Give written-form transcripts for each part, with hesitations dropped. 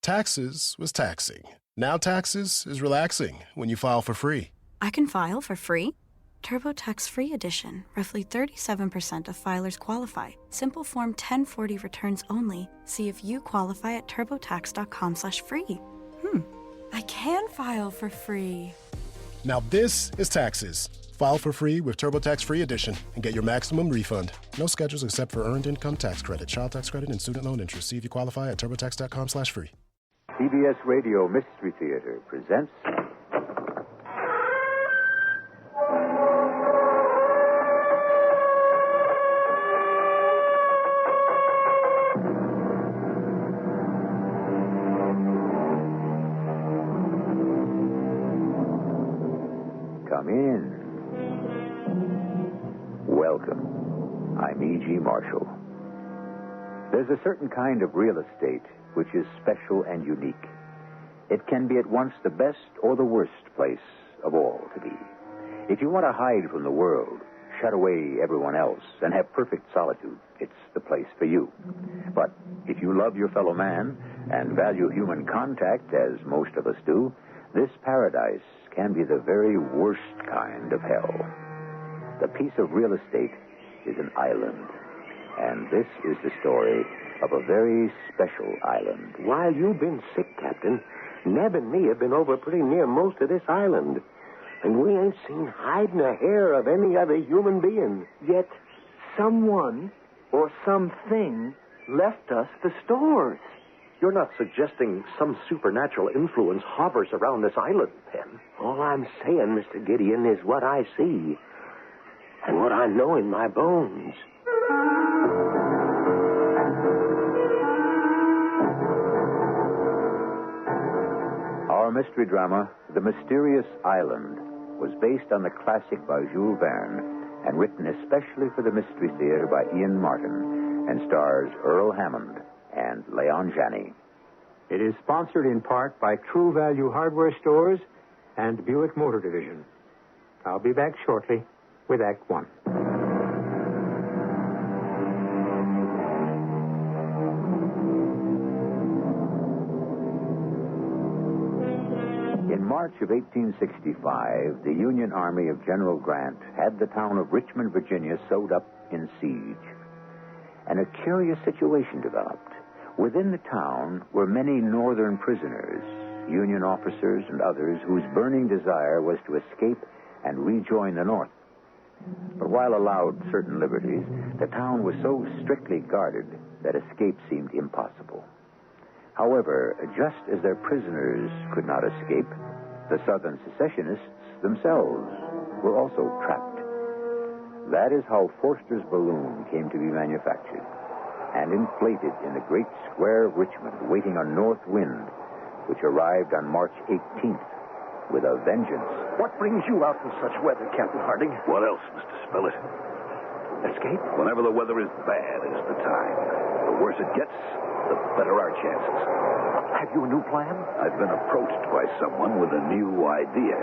Taxes was taxing. Now taxes is relaxing when you file for free. I can file for free? TurboTax Free Edition. Roughly 37% of filers qualify. Simple Form 1040 returns only. See if you qualify at turbotax.com/free. I can file for free. Now this is taxes. File for free with TurboTax Free Edition and get your maximum refund. No schedules except for Earned Income Tax Credit, Child Tax Credit, and Student Loan Interest. See if you qualify at turbotax.com/free. CBS Radio Mystery Theater presents... Come in. Welcome. I'm E.G. Marshall. There's a certain kind of real estate which is special and unique. It can be at once the best or the worst place of all to be. If you want to hide from the world, shut away everyone else, and have perfect solitude, it's the place for you. But if you love your fellow man and value human contact, as most of us do, this paradise can be the very worst kind of hell. The piece of real estate is an island. And this is the story of a very special island. While you've been sick, Captain, Neb and me have been over pretty near most of this island. And we ain't seen hide nor hair of any other human being. Yet someone or something left us the stores. You're not suggesting some supernatural influence hovers around this island, Penn? All I'm saying, Mr. Gideon, is what I see. And what I know in my bones. Our mystery drama, The Mysterious Island, was based on the classic by Jules Verne and written especially for the Mystery Theater by Ian Martin and stars Earl Hammond and Leon Janney. It is sponsored in part by True Value Hardware Stores and Buick Motor Division. I'll be back shortly with Act One. In March of 1865, the Union Army of General Grant had the town of Richmond, Virginia, sewed up in siege. And a curious situation developed. Within the town were many Northern prisoners, Union officers and others whose burning desire was to escape and rejoin the North. But while allowed certain liberties, the town was so strictly guarded that escape seemed impossible. However, just as their prisoners could not escape, the Southern secessionists themselves were also trapped. That is how Forster's balloon came to be manufactured and inflated in the great square of Richmond, waiting on north wind, which arrived on March 18th with a vengeance. What brings you out in such weather, Captain Harding? What else, Mr. Spillett? Escape? Whenever the weather is bad is the time. The worse it gets, the better our chances. Have you a new plan? I've been approached by someone with a new idea.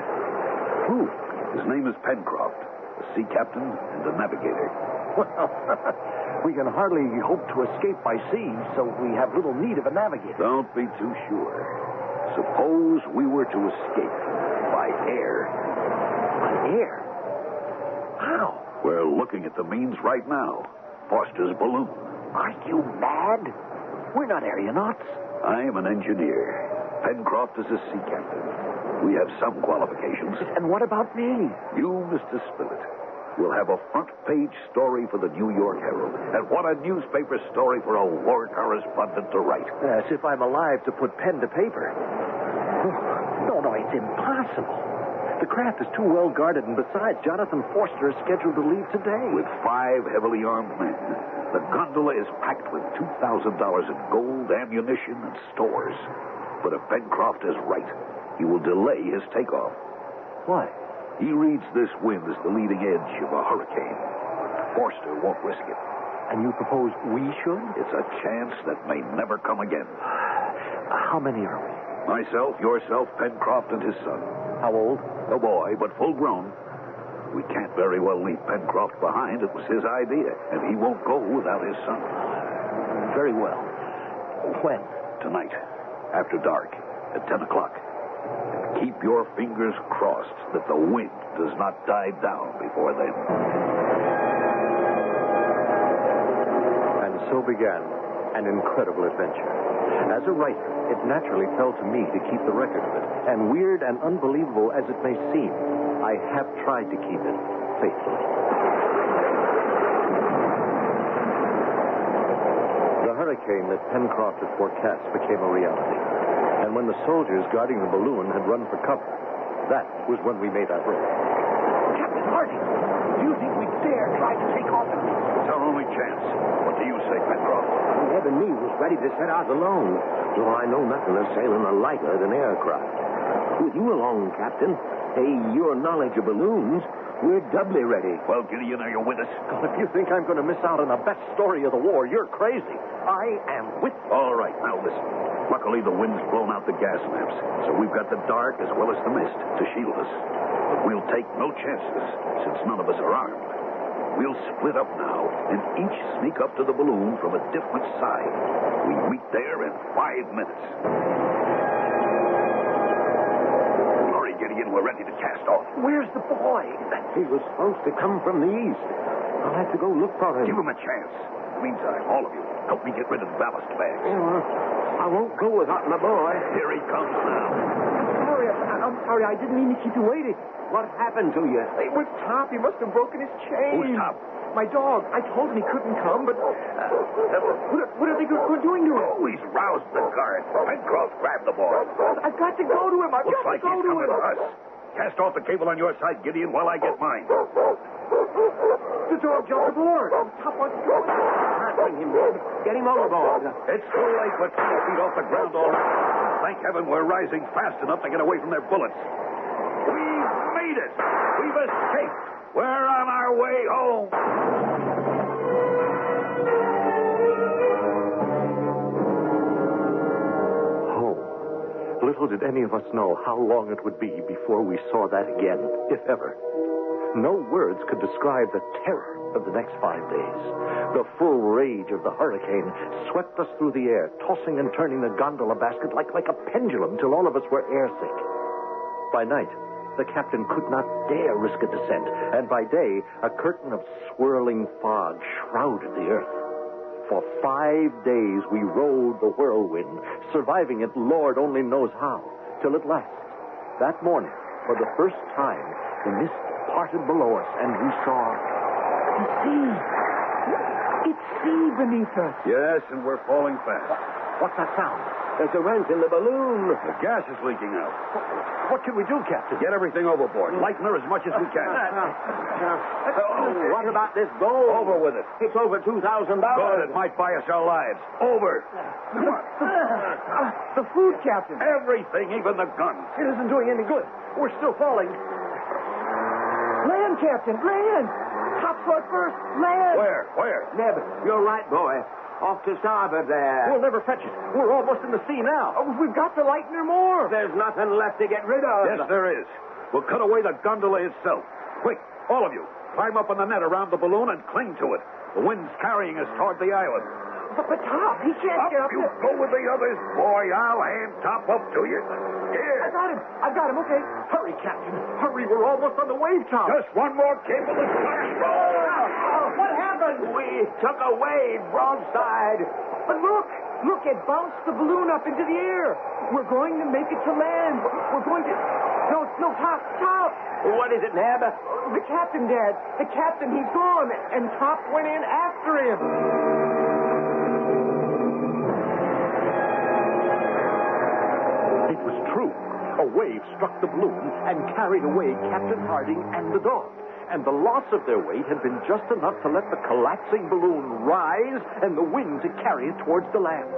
Who? His name is Pencroft, a sea captain and a navigator. Well, we can hardly hope to escape by sea, so we have little need of a navigator. Don't be too sure. Suppose we were to escape by air. By air? How? We're looking at the means right now. Foster's balloon. Are you mad? We're not aeronauts. I am an engineer. Pencroft is a sea captain. We have some qualifications. And what about me? You, Mr. Spillett, will have a front-page story for the New York Herald. And what a newspaper story for a war correspondent to write. As if I'm alive to put pen to paper. No, it's impossible. The craft is too well guarded, and besides, Jonathan Forster is scheduled to leave today. With 5 heavily armed men, the gondola is packed with $2,000 in gold, ammunition, and stores. But if Pencroft is right, he will delay his takeoff. Why? He reads this wind as the leading edge of a hurricane. Forster won't risk it. And you propose we should? It's a chance that may never come again. How many are we? Myself, yourself, Pencroft, and his son. How old? A boy, but full grown. We can't very well leave Pencroft behind. It was his idea, and he won't go without his son. Very well. When? Tonight. after dark, at 10 o'clock. And keep your fingers crossed that the wind does not die down before then. And so began an incredible adventure. As a writer, it naturally fell to me to keep the record of it. And weird and unbelievable as it may seem, I have tried to keep it faithfully. The hurricane that Pencroft had forecast became a reality. And when the soldiers guarding the balloon had run for cover, that was when we made our break. Captain Harding, do you think we'd dare try to take off at least? It's our only chance. What do you say, Pencroft? Neb and me was ready to set out alone, though I know nothing of sailing a lighter than aircraft. With you along, Captain, your knowledge of balloons, we're doubly ready. Well, Gideon, are you with us? God, if you think I'm going to miss out on the best story of the war, you're crazy. I am with you. All right, now listen. Luckily, the wind's blown out the gas lamps, so we've got the dark as well as the mist to shield us. But we'll take no chances, since none of us are armed. We'll split up now and each sneak up to the balloon from a different side. We meet there in 5 minutes. Hurry, Gideon, we're ready to cast off. Where's the boy? He was supposed to come from the east. I'll have to go look for him. Give him a chance. Meantime, all of you, help me get rid of the ballast bags. I won't go without my boy. Here he comes now. I'm sorry. I didn't mean to keep you waiting. What happened to you? It was Top. He must have broken his chain. Who's Top? My dog. I told him he couldn't come, but what are they doing to him? Oh, he's roused the guard. Pencroft, grab the boy. I've got to go to him. I've Looks got like to go he's to coming him. to us. Cast off the cable on your side, Gideon, while I get mine. The dog jumped aboard. Top wants to go. Can't bring him, Ned. Get him overboard. It's too late. We're 20 feet off the ground already. Thank heaven we're rising fast enough to get away from their bullets. We've made it. We've escaped. We're on our way home. Home. Little did any of us know how long it would be before we saw that again, if ever. No words could describe the terror of the next 5 days. The full rage of the hurricane swept us through the air, tossing and turning the gondola basket like a pendulum till all of us were airsick. By night, the captain could not dare risk a descent, and by day, a curtain of swirling fog shrouded the earth. For 5 days, we rode the whirlwind, surviving it Lord only knows how, till at last, that morning, for the first time, the mist parted below us, and we saw The sea. It's sea beneath us. Yes, and we're falling fast. What's that sound? There's a rent in the balloon. The gas is leaking out. What can we do, Captain? Get everything overboard. Lighten her as much as we can. What about this gold? Over with it. It's over $2,000. Good, it might buy us our lives. Over. Come on. The food, Captain. Everything, even the guns. It isn't doing any good. We're still falling. Land, Captain. Land. Top floor first. Land. Where? Neb, you're right, boy. Off to starboard there. We'll never fetch it. We're almost in the sea now. Oh, we've got to lighten her more. There's nothing left to get rid of. Yes, there is. We'll cut away the gondola itself. Quick, all of you, climb up on the net around the balloon and cling to it. The wind's carrying us toward the island. But Top, he can't get up You there. go with the others, boy. I'll hand Top up to you. Here. I've got him, okay. Hurry, Captain. Hurry, we're almost on the wave top. Just one more cable to What happened? We took a wave broadside. But look, it bounced the balloon up into the air. We're going to make it to land. We're going to... No, Top. What is it, Neb? The captain, Dad. The captain, he's gone. And Top went in after him. It was true. A wave struck the balloon and carried away Captain Harding and the dog. And the loss of their weight had been just enough to let the collapsing balloon rise and the wind to carry it towards the land.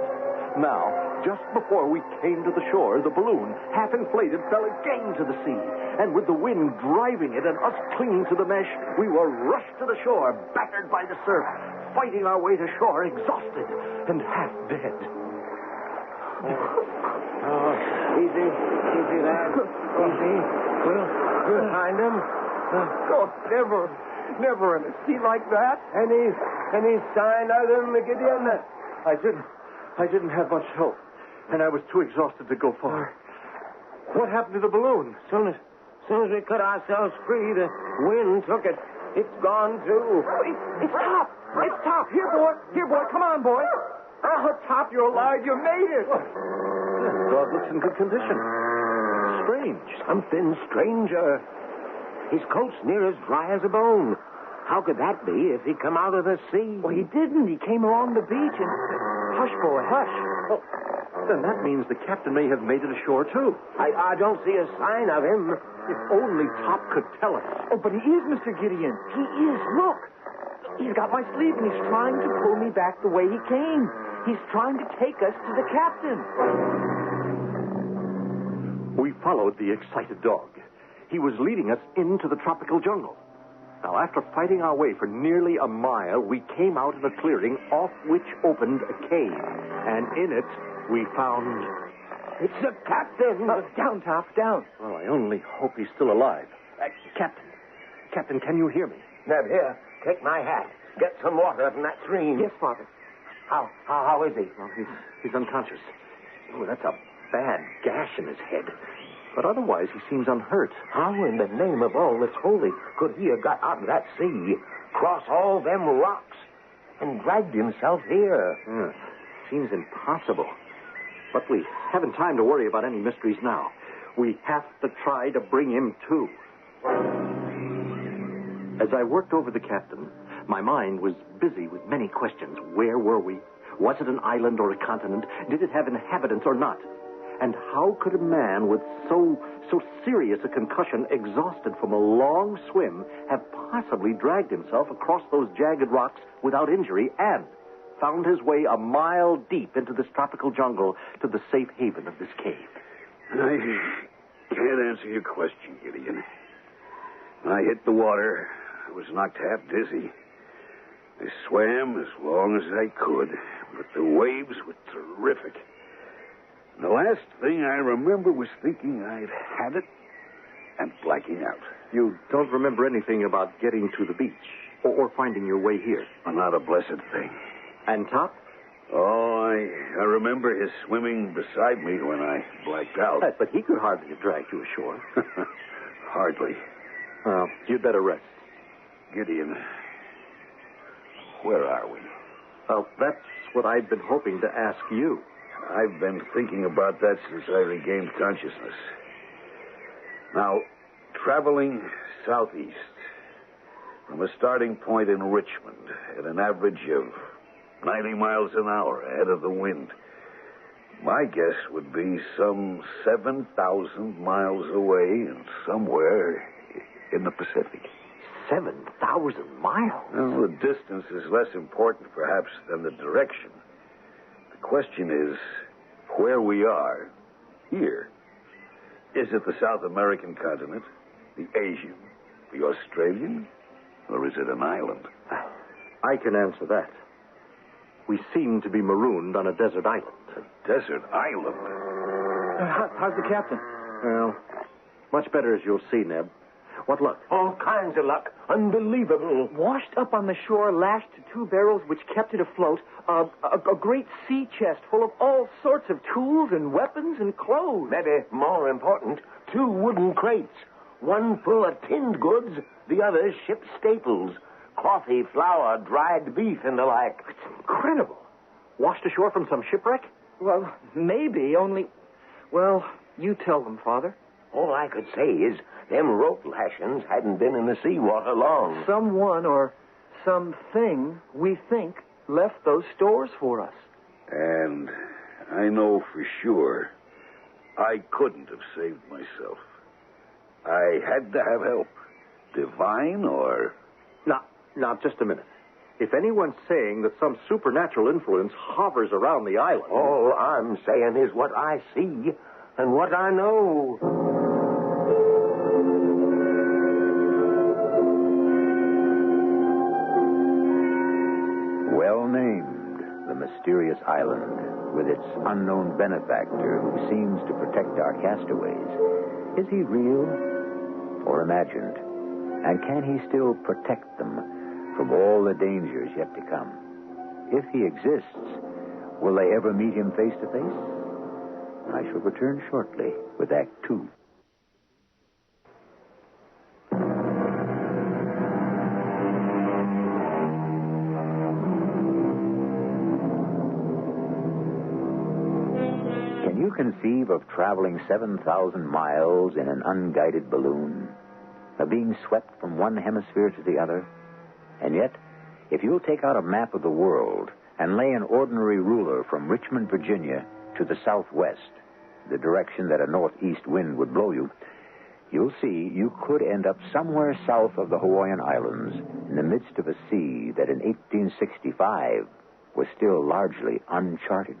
Now, just before we came to the shore, the balloon, half inflated, fell again to the sea. And with the wind driving it and us clinging to the mesh, we were rushed to the shore, battered by the surf, fighting our way to shore, exhausted and half dead. Easy, lad. Easy. We'll find him. Oh, never in a sea like that. Any sign of them, Gideon? I didn't have much hope. and I was too exhausted to go far. What happened to the balloon? As soon as we cut ourselves free, the wind took it. It's gone, too. It's Top. It's Top. Here, boy. Come on, boy. Oh, Top, you're alive. You made it. The dog looks in good condition. Strange. Something stranger. His coat's near as dry as a bone. How could that be if he come out of the sea? Well, he didn't. He came along the beach and... Hush, boy, hush. Well, then that means the captain may have made it ashore, too. I don't see a sign of him. If only Top could tell us. Oh, but he is, Mr. Gideon. He is. Look. He's got my sleeve, and he's trying to pull me back the way he came. He's trying to take us to the captain. We followed the excited dog. He was leading us into the tropical jungle. Now, after fighting our way for nearly a mile, we came out in a clearing off which opened a cave. And in it, we found... It's the captain. Down, Top, down. Well, I only hope he's still alive. Captain, can you hear me? Neb, here, take my hat. Get some water from that stream. Yes, Father. How is he? Well, he's unconscious. Oh, that's a bad gash in his head. But otherwise, he seems unhurt. How in the name of all that's holy could he have got out of that sea, cross all them rocks, and dragged himself here? Seems impossible. But we haven't time to worry about any mysteries now. We have to try to bring him to. As I worked over the captain, my mind was busy with many questions. Where were we? Was it an island or a continent? Did it have inhabitants or not? And how could a man with so serious a concussion, exhausted from a long swim, have possibly dragged himself across those jagged rocks without injury and found his way a mile deep into this tropical jungle to the safe haven of this cave? I can't answer your question, Gideon. When I hit the water, I was knocked half dizzy. I swam as long as I could, but the waves were terrific. The last thing I remember was thinking I'd had it and blacking out. You don't remember anything about getting to the beach or finding your way here? Not a blessed thing. And Top? Oh, I remember his swimming beside me when I blacked out. But he could hardly have dragged you ashore. Hardly. Well, you'd better rest. Gideon, where are we? Well, that's what I've been hoping to ask you. I've been thinking about that since I regained consciousness. Now, traveling southeast from a starting point in Richmond at an average of 90 miles an hour ahead of the wind, my guess would be some 7,000 miles away and somewhere in the Pacific. 7,000 miles? Well, the distance is less important, perhaps, than the direction. The question is where we are here. Is it the South American continent, the Asian, the Australian, or is it an island? I can answer that. We seem to be marooned on a desert island. A desert island? How's the captain? Well, much better as you'll see, Neb. What luck? All kinds of luck. Unbelievable. Washed up on the shore, lashed to two barrels which kept it afloat, a great sea chest full of all sorts of tools and weapons and clothes. Maybe more important, 2 wooden crates. One full of tinned goods, the other ship's staples. Coffee, flour, dried beef, and the like. It's incredible. Washed ashore from some shipwreck? Well, maybe, only... Well, you tell them, Father. All I could say is them rope lashings hadn't been in the seawater long. Someone or something, we think, left those stores for us. And I know for sure I couldn't have saved myself. I had to have help. Divine or... Now, just a minute. If anyone's saying that some supernatural influence hovers around the island... All I'm saying is what I see and what I know. Well named, the mysterious island, with its unknown benefactor who seems to protect our castaways. Is he real or imagined? And can he still protect them from all the dangers yet to come? If he exists, will they ever meet him face to face? I shall return shortly with Act Two. Can you conceive of traveling 7,000 miles in an unguided balloon? Of being swept from one hemisphere to the other? And yet, if you'll take out a map of the world and lay an ordinary ruler from Richmond, Virginia, to the southwest, the direction that a northeast wind would blow you, you'll see you could end up somewhere south of the Hawaiian Islands in the midst of a sea that in 1865 was still largely uncharted.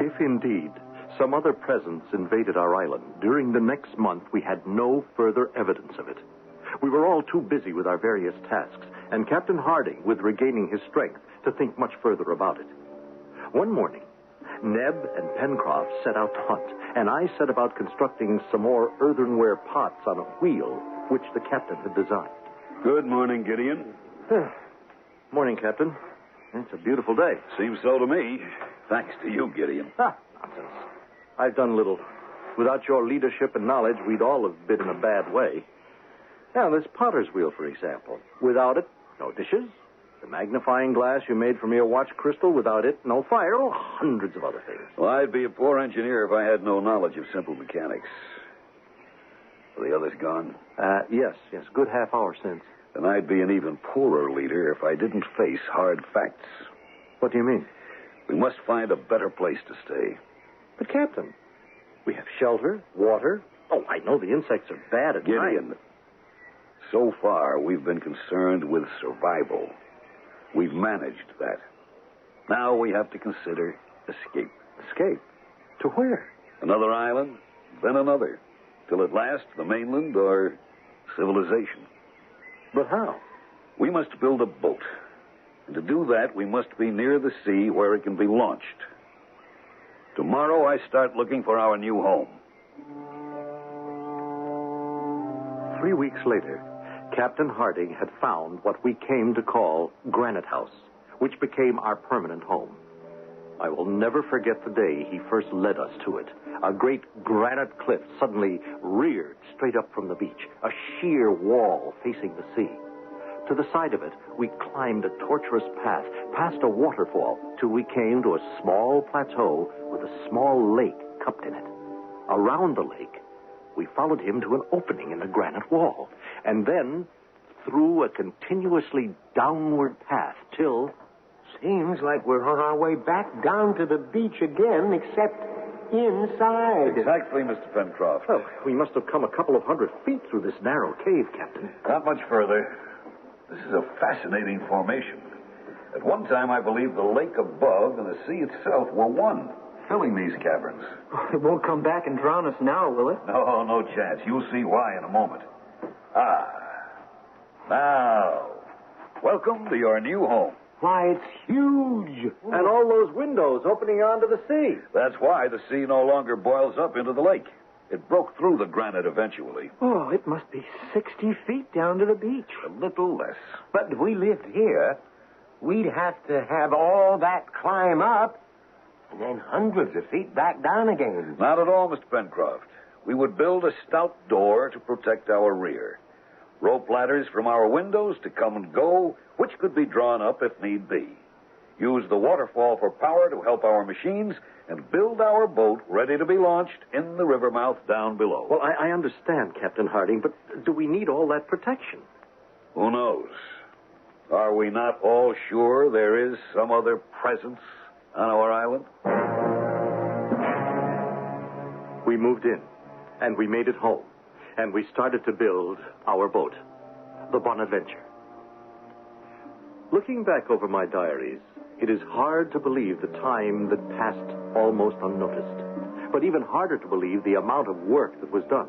If indeed some other presence invaded our island, during the next month we had no further evidence of it. We were all too busy with our various tasks, and Captain Harding with regaining his strength to think much further about it. One morning, Neb and Pencroft set out to hunt, and I set about constructing some more earthenware pots on a wheel, which the captain had designed. Good morning, Gideon. Morning, Captain. It's a beautiful day. Seems so to me. Thanks to you, Gideon. Nonsense. I've done little. Without your leadership and knowledge, we'd all have been in a bad way. Now, this potter's wheel, for example. Without it, no dishes. The magnifying glass you made for me a watch crystal. Without it, no fire. Oh, hundreds of other things. Well, I'd be a poor engineer if I had no knowledge of simple mechanics. Are the others gone? Yes. Good half hour since. Then I'd be an even poorer leader if I didn't face hard facts. What do you mean? We must find a better place to stay. But, Captain, we have shelter, water. Oh, I know the insects are bad at Gideon, night. so far we've been concerned with survival. We've managed that. Now we have to consider escape. Escape? To where? Another island, then another, till at last the mainland or civilization. But how? We must build a boat. And to do that, we must be near the sea where it can be launched. Tomorrow I start looking for our new home. 3 weeks later, Captain Harding had found what we came to call Granite House, which became our permanent home. I will never forget the day he first led us to it. A great granite cliff suddenly reared straight up from the beach, a sheer wall facing the sea. To the side of it, we climbed a tortuous path, past a waterfall, till we came to a small plateau with a small lake cupped in it. Around the lake, we followed him to an opening in the granite wall, and then through a continuously downward path till... Seems like we're on our way back down to the beach again, except inside. Exactly, Mr. Pencroft. Oh, we must have come a couple of 100 feet through this narrow cave, Captain. Not much further. This is a fascinating formation. At one time, I believe the lake above and the sea itself were one, filling these caverns. It won't come back and drown us now, will it? No chance. You'll see why in a moment. Now, welcome to your new home. Why, it's huge. And all those windows opening onto the sea. That's why the sea no longer boils up into the lake. It broke through the granite eventually. Oh, it must be 60 feet down to the beach. A little less. But if we lived here, we'd have to have all that climb up and then hundreds of feet back down again. Not at all, Mr. Pencroft. We would build a stout door to protect our rear. Rope ladders from our windows to come and go, which could be drawn up if need be. Use the waterfall for power to help our machines, and build our boat ready to be launched in the river mouth down below. Well, I understand, Captain Harding, but do we need all that protection? Who knows? Are we not all sure there is some other presence on our island? We moved in, and we made it home, and we started to build our boat, the Bonadventure. Looking back over my diaries, it is hard to believe the time that passed almost unnoticed, but even harder to believe the amount of work that was done.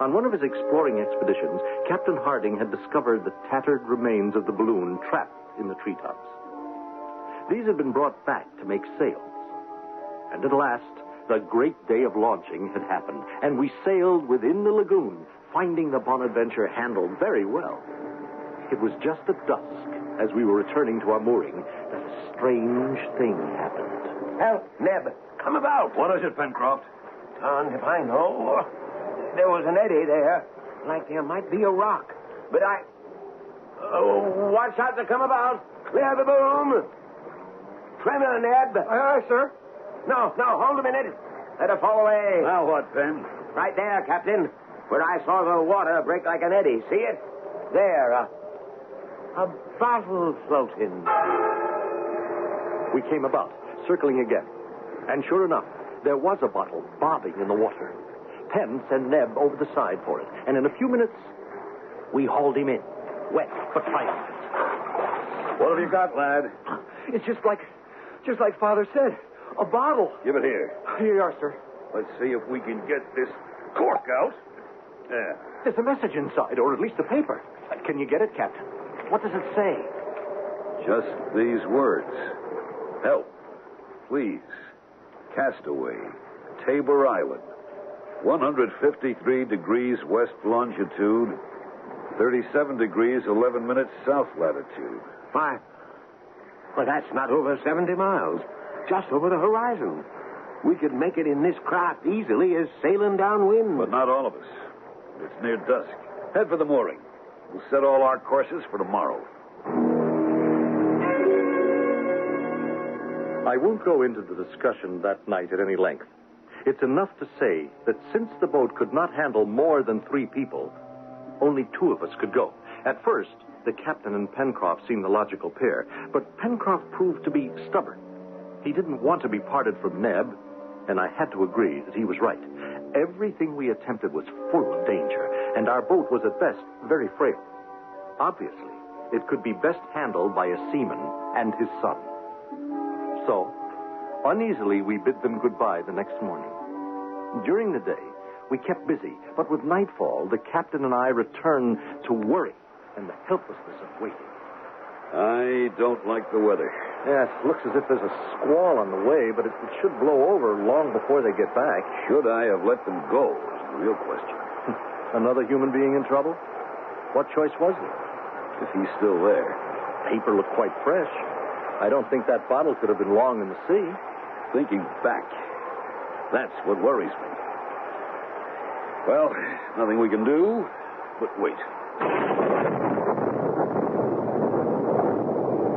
On one of his exploring expeditions, Captain Harding had discovered the tattered remains of the balloon trapped in the treetops. These had been brought back to make sails. And at last, the great day of launching had happened, and we sailed within the lagoon, finding the Bonadventure handled very well. It was just at dusk, as we were returning to our mooring, that a strange thing happened. Help, Neb. Come about. What is it, Pencroft? Darned if I know. There was an eddy there, like there might be a rock. But watch out to come about. Clear the boom. Trimmer, Neb. Aye, sir. No, hold a minute. Let her fall away. Now what, Pen? Right there, Captain, where I saw the water break like an eddy. See it? There, a bottle floating. We came about, circling again. And sure enough, there was a bottle bobbing in the water. Penn sent Neb over the side for it, and in a few minutes, we hauled him in, wet but triumphant. What have you got, lad? It's just like Father said. A bottle. Give it here. Here you are, sir. Let's see if we can get this cork out. Yeah. There's a message inside, or at least a paper. Can you get it, Captain? What does it say? Just these words. Help. Please. Castaway. Tabor Island. 153 degrees west longitude. 37 degrees 11 minutes south latitude. Why? Well, that's not over 70 miles. Just over the horizon. We could make it in this craft easily as sailing downwind. But not all of us. It's near dusk. Head for the mooring. We'll set all our courses for tomorrow. I won't go into the discussion that night at any length. It's enough to say that since the boat could not handle more than 3 people, only 2 of us could go. At first, the captain and Pencroft seemed the logical pair, but Pencroft proved to be stubborn. He didn't want to be parted from Neb, and I had to agree that he was right. Everything we attempted was full of danger, and our boat was at best very frail. Obviously, it could be best handled by a seaman and his son. So, uneasily, we bid them goodbye the next morning. During the day, we kept busy, but with nightfall, the captain and I returned to worry and the helplessness of waiting. I don't like the weather. Yes, looks as if there's a squall on the way, but it should blow over long before they get back. Should I have let them go is the real question. Another human being in trouble? What choice was there? If he's still there. Paper looked quite fresh. I don't think that bottle could have been long in the sea. Thinking back, that's what worries me. Well, nothing we can do but wait.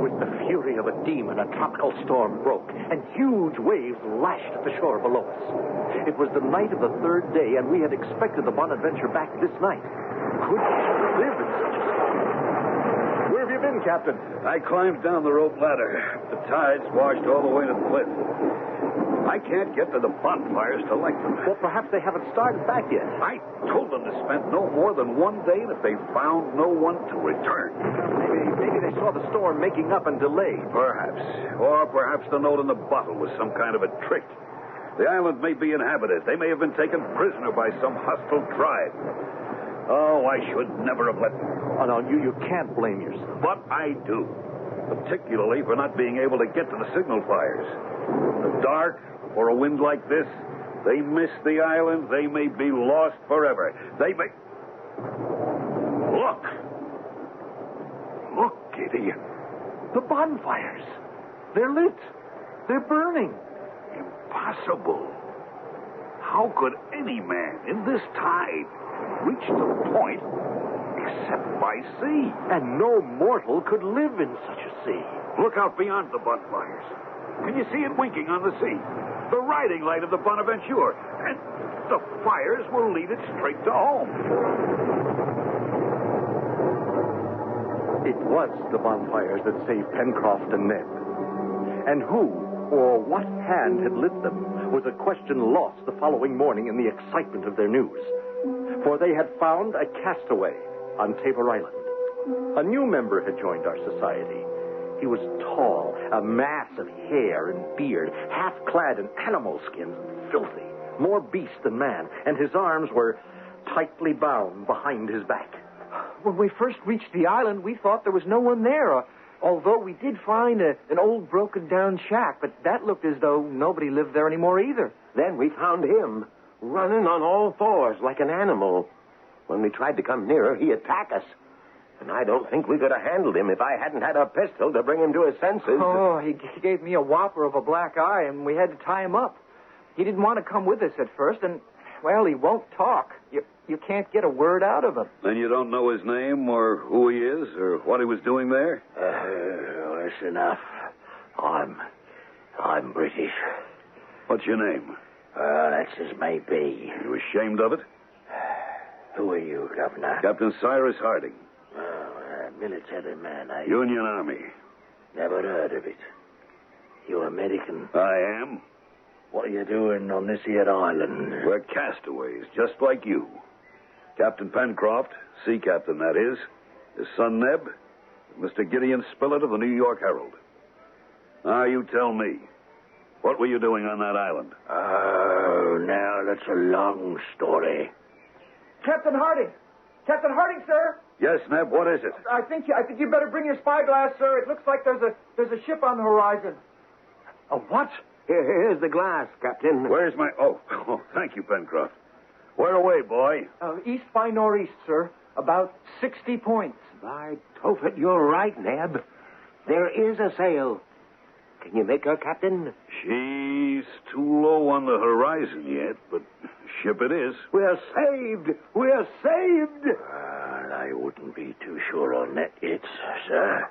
With the fury of a demon, a tropical storm broke, and huge waves lashed at the shore below us. It was the night of the 3rd day, and we had expected the Bonaventure back this night. Could she live in such a storm? Where have you been, Captain? I climbed down the rope ladder. The tides washed all the way to the cliff. I can't get to the bonfires to light them. Well, perhaps they haven't started back yet. I told them to spend no more than 1 day, and if they found no one to return. Maybe they saw the storm making up and delayed. Perhaps. Or perhaps the note in the bottle was some kind of a trick. The island may be inhabited. They may have been taken prisoner by some hostile tribe. Oh, I should never have let them go. Oh, no, you can't blame yourself. But I do. Particularly for not being able to get to the signal fires. In the dark, or a wind like this, they miss the island, they may be lost forever. They may... Look! Look, Gideon. The bonfires. They're lit. They're burning. Impossible. How could any man in this tide reach the point except by sea? And no mortal could live in such a sea. Look out beyond the bonfires. Can you see it winking on the sea? The riding light of the Bonaventure. And the fires will lead it straight to home. It was the bonfires that saved Pencroft and Neb. And who or what hand had lit them was a question lost the following morning in the excitement of their news. For they had found a castaway on Tabor Island. A new member had joined our society. He was tall, a mass of hair and beard, half clad in animal skins, filthy, more beast than man, and his arms were tightly bound behind his back. When we first reached the island, we thought there was no one there, although we did find an old broken-down shack, but that looked as though nobody lived there anymore either. Then we found him, running on all fours like an animal. When we tried to come nearer, he attacked us. And I don't think we could have handled him if I hadn't had a pistol to bring him to his senses. Oh, he gave me a whopper of a black eye, and we had to tie him up. He didn't want to come with us at first, and, well, he won't talk. You can't get a word out of him. Then you don't know his name or who he is or what he was doing there? That's enough. I'm British. What's your name? That's as may be. You ashamed of it? Who are you, Governor? Captain Cyrus Harding. Oh, a military man, eh? Union Army. Never heard of it. You American? I am. What are you doing on this here island? We're castaways, just like you. Captain Pencroft, sea captain that is, his son Neb, Mr. Gideon Spilett of the New York Herald. Now you tell me, what were you doing on that island? Oh, now that's a long story. Captain Harding! Captain Harding, sir! Yes, Neb, what is it? I think you better bring your spyglass, sir. It looks like there's a ship on the horizon. A what? Here's the glass, Captain. Where's my... Oh, thank you, Pencroft. Where away, boy? East by northeast, sir. About 60 points. By Tophet, you're right, Neb. There is a sail. Can you make her, Captain? She's too low on the horizon yet, but ship it is. We're saved! We're saved! Well, I wouldn't be too sure on that yet, sir.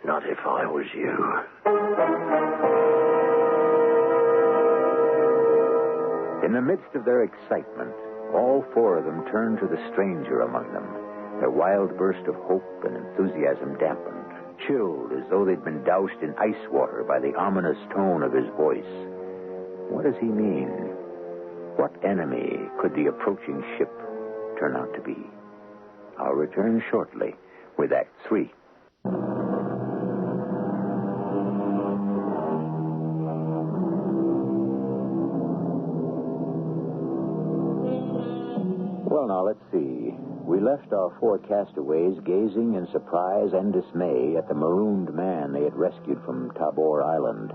Not if I was you. In the midst of their excitement, all four of them turned to the stranger among them, their wild burst of hope and enthusiasm dampened, chilled as though they'd been doused in ice water by the ominous tone of his voice. What does he mean? What enemy could the approaching ship turn out to be? I'll return shortly with Act 3. Well, now, let's see. We left our four castaways gazing in surprise and dismay at the marooned man they had rescued from Tabor Island.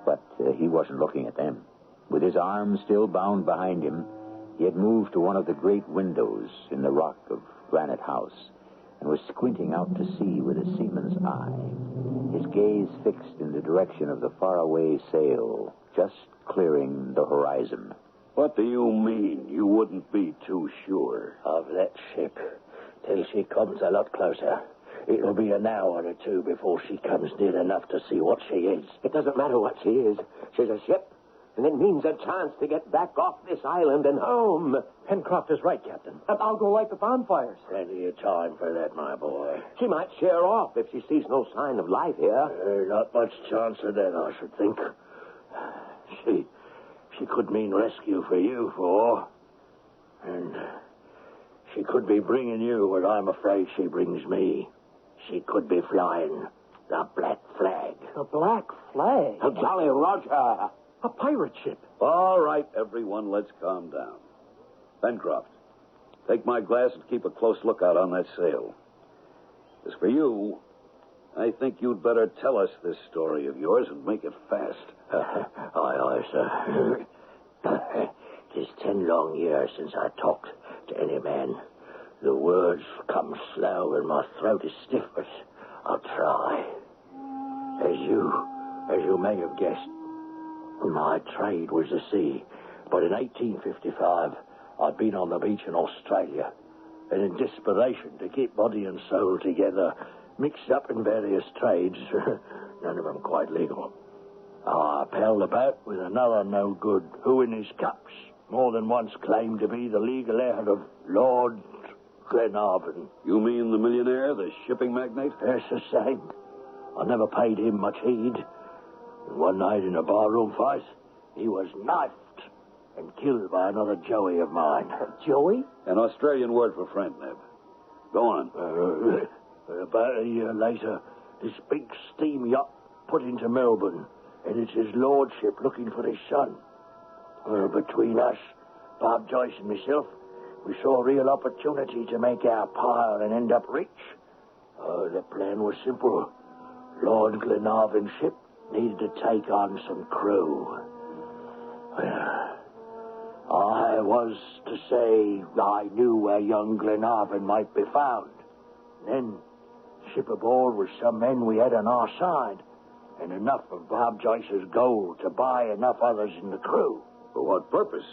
But he wasn't looking at them. With his arms still bound behind him, he had moved to one of the great windows in the rock of Granite House and was squinting out to sea with a seaman's eye, his gaze fixed in the direction of the faraway sail, just clearing the horizon. What do you mean you wouldn't be too sure? Of that ship, till she comes a lot closer. It'll be an hour or two before she comes near enough to see what she is. It doesn't matter what she is. She's a ship, and it means a chance to get back off this island and home. Pencroft is right, Captain. I'll go light the bonfires. Plenty of time for that, my boy. She might sheer off if she sees no sign of life here. Not much chance of that, I should think. She could mean rescue for you four. And she could be bringing you what I'm afraid she brings me. She could be flying the Black Flag. The Black Flag? The Jolly Roger. A pirate ship. All right, everyone, let's calm down. Pencroft, take my glass and keep a close lookout on that sail. As for you, I think you'd better tell us this story of yours and make it fast. Aye, sir. 'Tis 10 long years since I talked to any man. The words come slow and my throat is stiff, but I'll try. As you may have guessed, my trade was the sea. But in 1855, I'd been on the beach in Australia, and in desperation to keep body and soul together, mixed up in various trades, none of them quite legal, I palled about with another no good who in his cups more than once claimed to be the legal heir of Lord Glenarvan. You mean the millionaire, the shipping magnate? Yes, the same. I never paid him much heed. And one night in a barroom fight, he was knifed and killed by another Joey of mine. Joey? An Australian word for friend, Neb. Go on. About a year later, this big steam yacht put into Melbourne, and it's his lordship looking for his son. Between us, Bob Joyce and myself, we saw a real opportunity to make our pile and end up rich. The plan was simple. Lord Glenarvan's ship needed to take on some crew. Well, I was to say I knew where young Glenarvan might be found. Then, ship aboard with some men we had on our side, and enough of Bob Joyce's gold to buy enough others in the crew. For what purpose?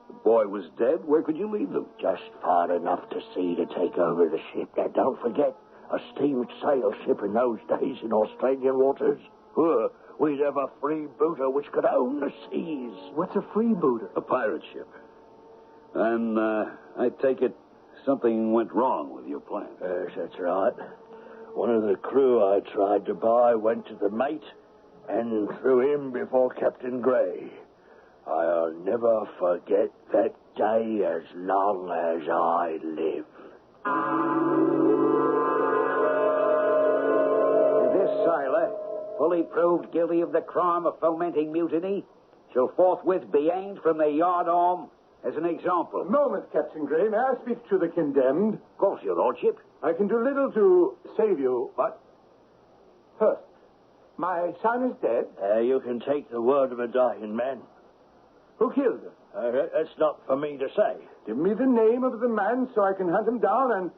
The boy was dead. Where could you lead them? Just far enough to sea to take over the ship. Now, don't forget, a steam sail ship in those days in Australian waters. We'd have a freebooter which could own the seas. What's a freebooter? A pirate ship. And I take it something went wrong with your plan. Yes, that's right. One of the crew I tried to buy went to the mate and threw him before Captain Gray. I'll never forget that day as long as I live. This sailor, fully proved guilty of the crime of fomenting mutiny, shall forthwith be hanged from the yardarm as an example. A moment, Captain Gray. May I speak to the condemned? Of course, your lordship. I can do little to save you, but first, my son is dead. You can take the word of a dying man. Who killed him? That's not for me to say. Give me the name of the man so I can hunt him down, and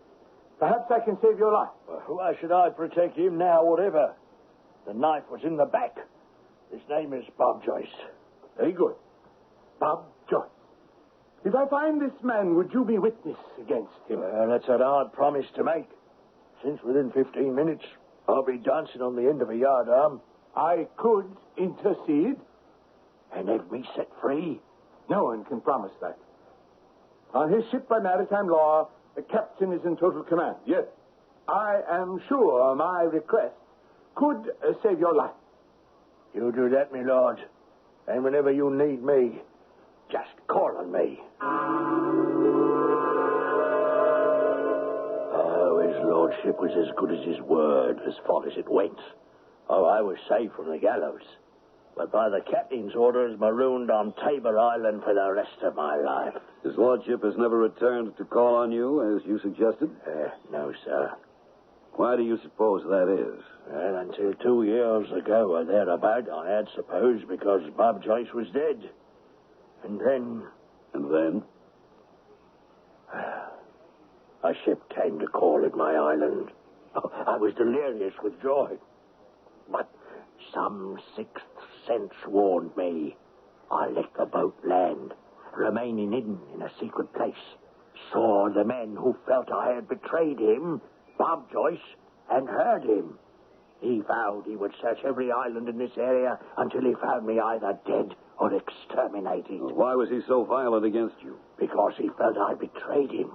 perhaps I can save your life. Well, why should I protect him now, whatever? The knife was in the back. His name is Bob Joyce. Very good. Bob Joyce. If I find this man, would you be witness against him? Well, that's a hard promise to make. Since within 15 minutes, I'll be dancing on the end of a yardarm. I could intercede. And have me set free? No one can promise that. On his ship by maritime law, the captain is in total command. Yes. I am sure my request could save your life. You do that, my lord. And whenever you need me, just call on me. Oh, his lordship was as good as his word as far as it went. Oh, I was saved from the gallows. But by the captain's orders, marooned on Tabor Island for the rest of my life. His lordship has never returned to call on you, as you suggested? No, sir. Why do you suppose that is? Well, until 2 years ago or thereabout, I had supposed because Bob Joyce was dead. And then... And then? A ship came to call at my island. Oh, I was delirious with joy. But some sixth sense warned me. I let the boat land, remaining hidden in a secret place. Saw the men who felt I had betrayed him, Bob Joyce, and heard him. He vowed he would search every island in this area until he found me either dead or exterminated. Why was he so violent against you? Because he felt I betrayed him,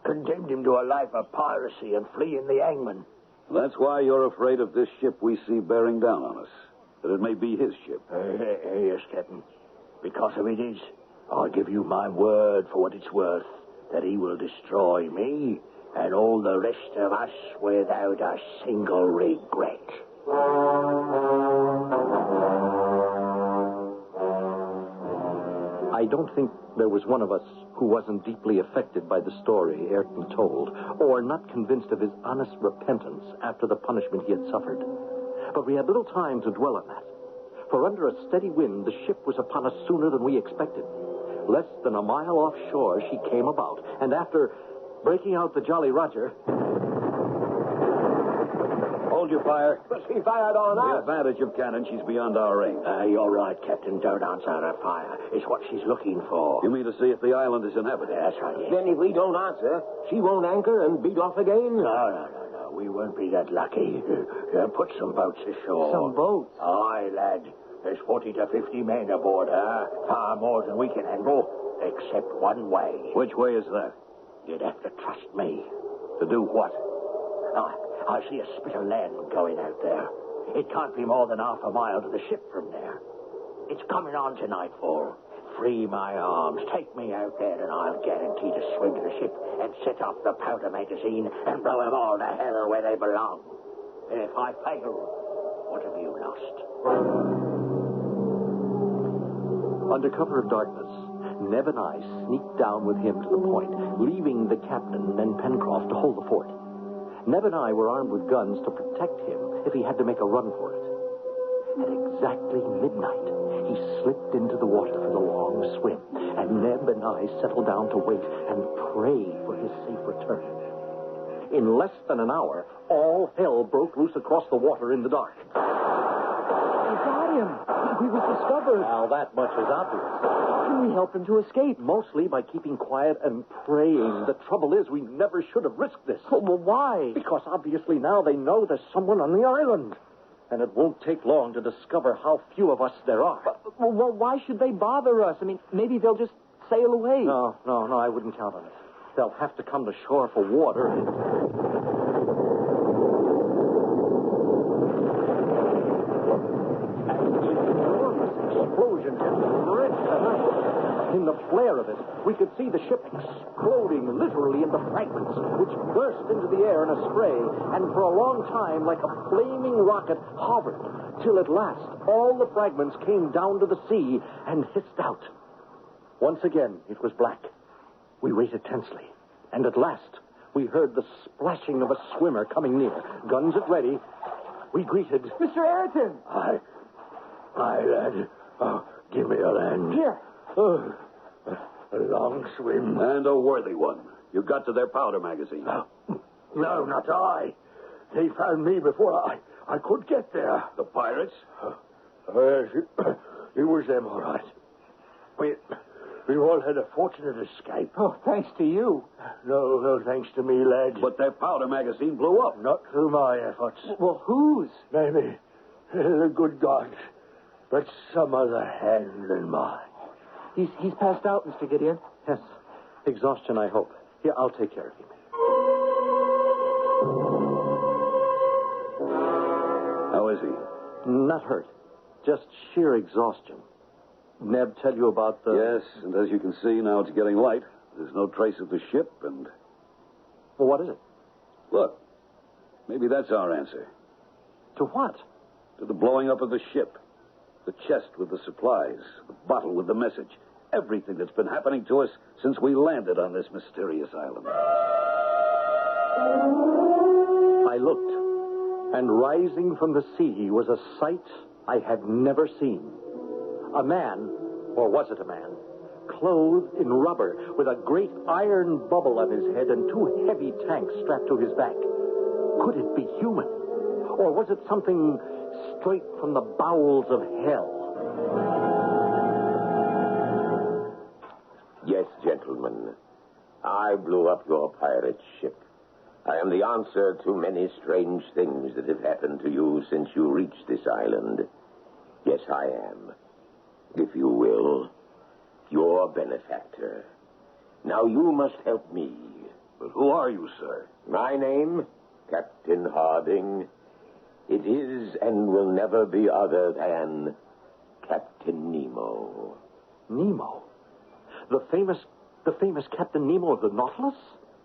condemned him to a life of piracy and fleeing the hangman. That's why you're afraid of this ship we see bearing down on us. That it may be his ship. Yes, Captain. Because if it is, I'll give you my word for what it's worth, that he will destroy me and all the rest of us without a single regret. I don't think there was one of us who wasn't deeply affected by the story Ayrton told, or not convinced of his honest repentance after the punishment he had suffered. But we had little time to dwell on that, for under a steady wind, the ship was upon us sooner than we expected. Less than a mile offshore, she came about, and after breaking out the Jolly Roger... Hold your fire. But she fired on The us. advantage of cannon, she's beyond our range. You're right, Captain. Don't answer her fire. It's what she's looking for. You mean to see if the island is inhabited? That's right, yes. Then if we don't answer, she won't anchor and beat off again? No. We won't be that lucky. Put some boats ashore. Some boats? Aye, lad. There's 40 to 50 men aboard her. Far more than we can handle, except one way. Which way is that? You'd have to trust me. To do what? I see a spit of land going out there. It can't be more than half a mile to the ship from there. It's coming on to nightfall. Free my arms. Take me out there, and I'll guarantee to swim to the ship and set off the powder magazine and blow them all to hell where they belong. And if I fail, what have you lost? Under cover of darkness, Neb and I sneaked down with him to the point, leaving the captain and Pencroft to hold the fort. Neb and I were armed with guns to protect him if he had to make a run for it. At exactly midnight, he slipped into the water for the long swim, and Neb and I settled down to wait and pray for his safe return. In less than an hour, all hell broke loose across the water in the dark. We got him. He was discovered. Now, that much is obvious. How can we help him to escape? Mostly by keeping quiet and praying. The trouble is, we never should have risked this. Well, why? Because obviously now they know there's someone on the island. And it won't take long to discover how few of us there are. Well, why should they bother us? I mean, maybe they'll just sail away. No, I wouldn't count on it. They'll have to come to shore for water. Explosion rent the night. In the flare of it, we could see the ship exploding literally into fragments, which burst into the air in a spray, and for a long time, like a flaming rocket, hovered, till at last all the fragments came down to the sea and hissed out. Once again, it was black. We waited tensely, and at last, we heard the splashing of a swimmer coming near. Guns at ready, we greeted... Mr. Ayrton! Aye, lad. Oh, give me a hand. Here. Oh, a long swim. And a worthy one. You got to their powder magazine. No, not I. They found me before I could get there. The pirates? Yes, it was them, all right. We all had a fortunate escape. Oh, thanks to you. No thanks to me, lad. But their powder magazine blew up. Not through my efforts. Well, whose? Maybe the good gods, but some other hand than mine. He's passed out, Mr. Gideon. Yes, exhaustion, I hope. Here, I'll take care of him. How is he? Not hurt. Just sheer exhaustion. Neb tell you about the... Yes, and as you can see, now it's getting light. There's no trace of the ship, and... Well, what is it? Look, maybe that's our answer. To what? To the blowing up of the ship. The chest with the supplies, the bottle with the message. Everything that's been happening to us since we landed on this mysterious island. I looked, and rising from the sea was a sight I had never seen. A man, or was it a man, clothed in rubber with a great iron bubble on his head and two heavy tanks strapped to his back. Could it be human? Or was it something straight from the bowels of hell? Yes, gentlemen. I blew up your pirate ship. I am the answer to many strange things that have happened to you since you reached this island. Yes, I am. If you will, your benefactor. Now you must help me. But who are you, sir? My name, Captain Harding. It is and will never be other than Captain Nemo. Nemo? The famous Captain Nemo of the Nautilus?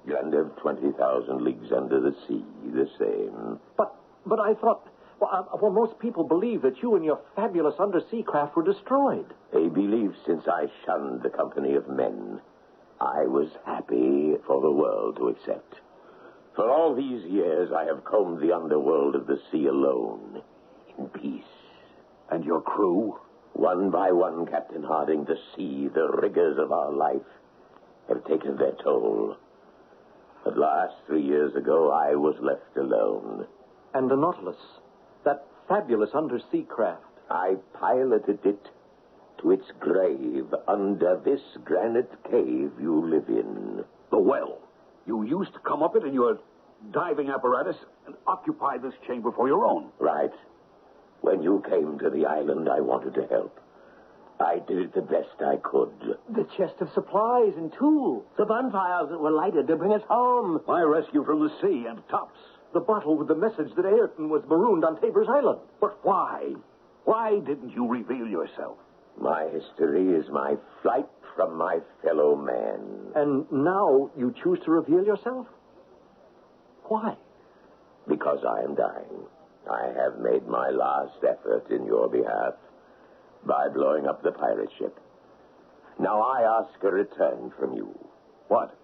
And of 20,000 leagues under the sea, the same. But I thought... Well, most people believe that you and your fabulous undersea craft were destroyed. A belief since I shunned the company of men. I was happy for the world to accept. For all these years, I have combed the underworld of the sea alone, in peace. And your crew? One by one, Captain Harding, the sea, the rigors of our life, have taken their toll. At last, 3 years ago, I was left alone. And the Nautilus, that fabulous undersea craft. I piloted it to its grave under this granite cave you live in. The well. You used to come up it in your diving apparatus and occupy this chamber for your own. Right. When you came to the island, I wanted to help. I did it the best I could. The chest of supplies and tools. The bonfires that were lighted to bring us home. My rescue from the sea and tops. The bottle with the message that Ayrton was marooned on Tabor's Island. But why? Why didn't you reveal yourself? My history is my flight from my fellow man. And now you choose to reveal yourself? Why? Because I am dying. I have made my last effort in your behalf by blowing up the pirate ship. Now I ask a return from you. What?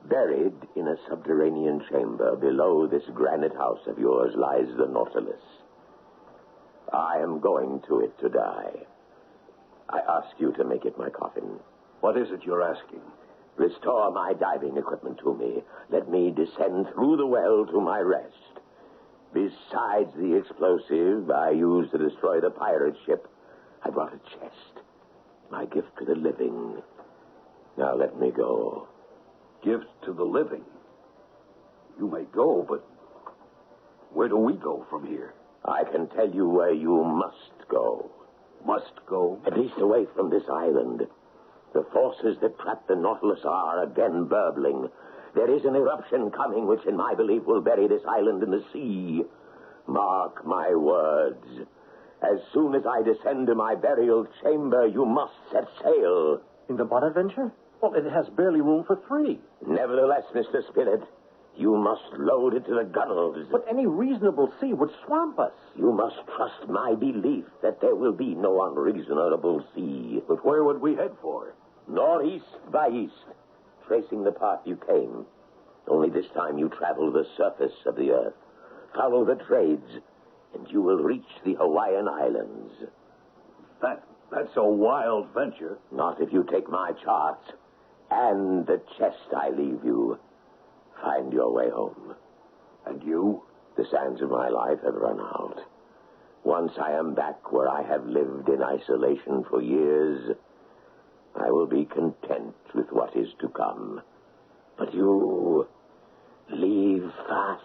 Buried in a subterranean chamber below this granite house of yours lies the Nautilus. I am going to it to die. I ask you to make it my coffin. What is it you're asking? Restore my diving equipment to me. Let me descend through the well to my rest. Besides the explosive I used to destroy the pirate ship, I brought a chest. My gift to the living. Now let me go. Gift to the living? You may go, but where do we go from here? I can tell you where you must go. Must go? At least away from this island. The forces that trap the Nautilus are again burbling. There is an eruption coming which, in my belief, will bury this island in the sea. Mark my words. As soon as I descend to my burial chamber, you must set sail. In the Bonadventure? Well, it has barely room for 3. Nevertheless, Mr. Spilett, you must load it to the gunwales. But any reasonable sea would swamp us. You must trust my belief that there will be no unreasonable sea. But where would we head for? Northeast by east, tracing the path you came. Only this time you travel the surface of the earth. Follow the trades, and you will reach the Hawaiian Islands. That's a wild venture. Not if you take my charts and the chest I leave you. Find your way home. And you? The sands of my life have run out. Once I am back where I have lived in isolation for years, I will be content with what is to come. But you leave fast.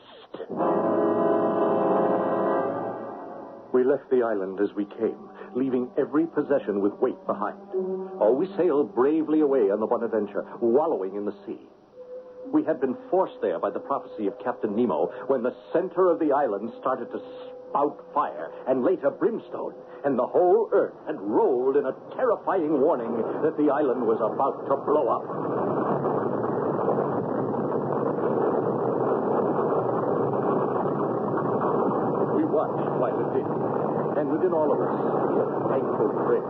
We left the island as we came, leaving every possession with weight behind. Oh, we sailed bravely away on the Bonadventure, wallowing in the sea. We had been forced there by the prophecy of Captain Nemo when the center of the island started to spout fire and later brimstone, and the whole earth had rolled in a terrifying warning that the island was about to blow up. We watched while it did, and within all of us, a thankful prayer.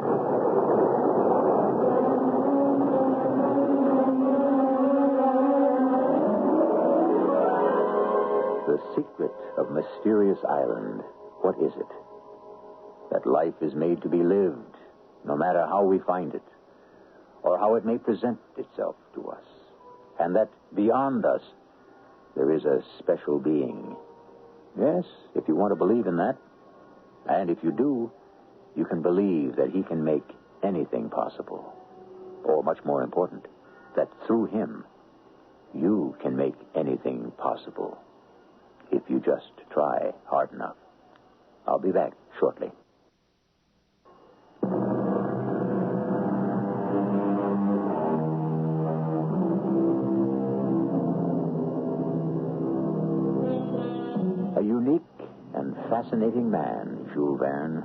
The secret of Mysterious Island, what is it? That life is made to be lived, no matter how we find it, or how it may present itself to us. And that beyond us, there is a special being. Yes, if you want to believe in that, and if you do, you can believe that he can make anything possible. Or, much more important, that through him, you can make anything possible. If you just try hard enough. I'll be back shortly. A unique and fascinating man, Jules Verne.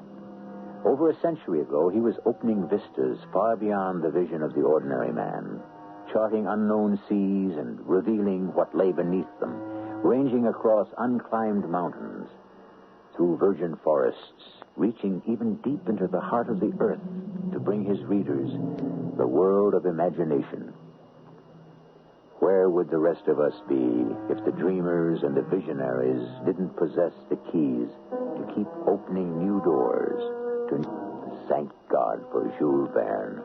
Over a century ago, he was opening vistas far beyond the vision of the ordinary man, charting unknown seas and revealing what lay beneath them, ranging across unclimbed mountains, through virgin forests, reaching even deep into the heart of the earth to bring his readers the world of imagination. Where would the rest of us be if the dreamers and the visionaries didn't possess the keys to keep opening new doors? Thank God for Jules Verne.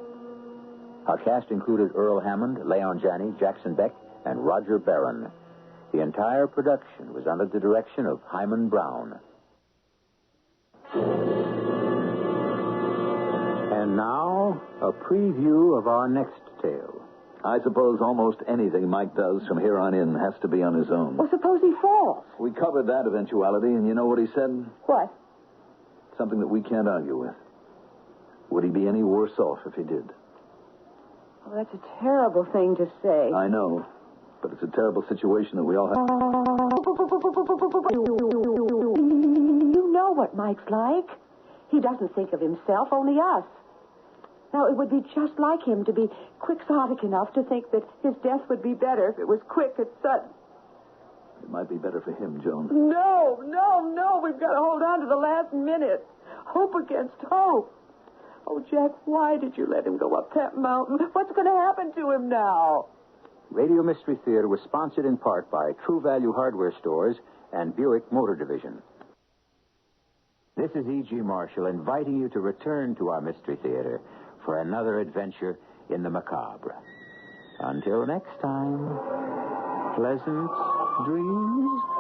Our cast included Earl Hammond, Leon Janney, Jackson Beck, and Roger Barron. The entire production was under the direction of Hyman Brown. And now, a preview of our next tale. I suppose almost anything Mike does from here on in has to be on his own. Well, suppose he falls. We covered that eventuality, and you know what he said? What? Something that we can't argue with. Would he be any worse off if he did? Oh, that's a terrible thing to say. I know. But it's a terrible situation that we all have. You know what Mike's like. He doesn't think of himself, only us. Now, it would be just like him to be quixotic enough to think that his death would be better if it was quick and sudden. It might be better for him, Joan. No. We've got to hold on to the last minute. Hope against hope. Oh, Jack, why did you let him go up that mountain? What's going to happen to him now? Radio Mystery Theater was sponsored in part by True Value Hardware Stores and Buick Motor Division. This is E.G. Marshall inviting you to return to our Mystery Theater for another adventure in the macabre. Until next time, pleasant dreams.